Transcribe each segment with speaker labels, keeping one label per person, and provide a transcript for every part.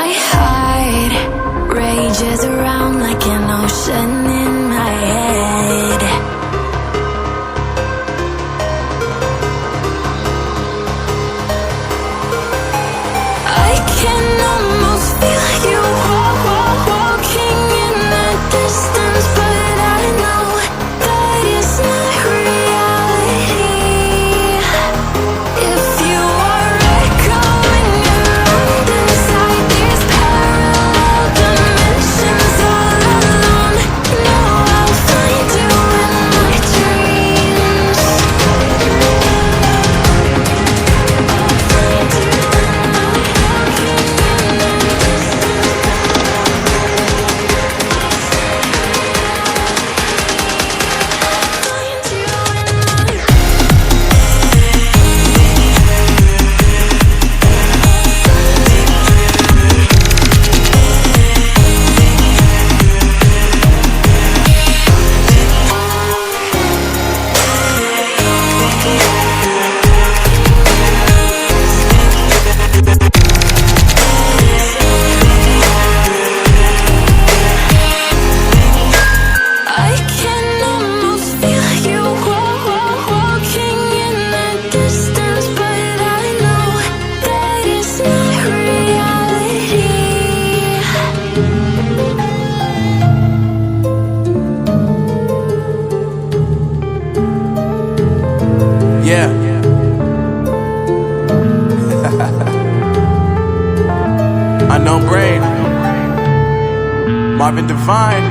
Speaker 1: My heart rages around like an ocean in my head. I can almost feel you walking in the distance, but I know that it's not reality. If you are echoing around inside these parallel dimensions all alone, know I'll find you in my dreams. I'll find you in my walking in the I can almost feel you walking in the distance, but I know that it's not reality.
Speaker 2: Yeah. Unknown Brain, Marvin Divine.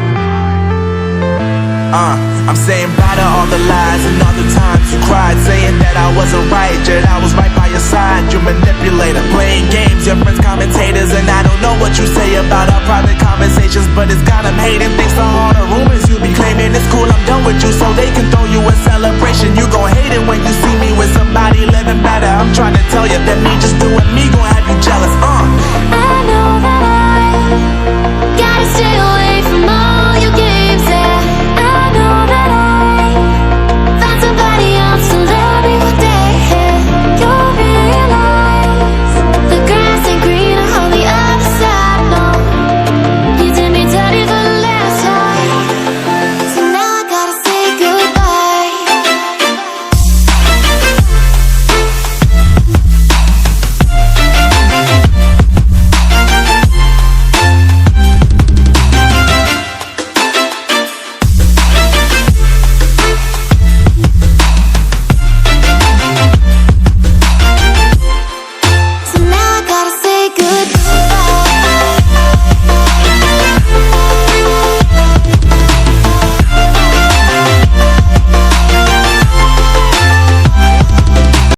Speaker 2: I'm saying bye to all the lies and all the times you cried, saying that I wasn't right, yet I was right by your side. You manipulator, playing games, your friends commentators, and I don't know what you say about our private conversations, but it's got them hating. Thanks to all the rumors you be claiming. It's cool, I'm done with you, so they can throw you a celebration. You gon' hate it when you see me with somebody living better. I'm trying to tell you that me just doing me gon' have you jealous.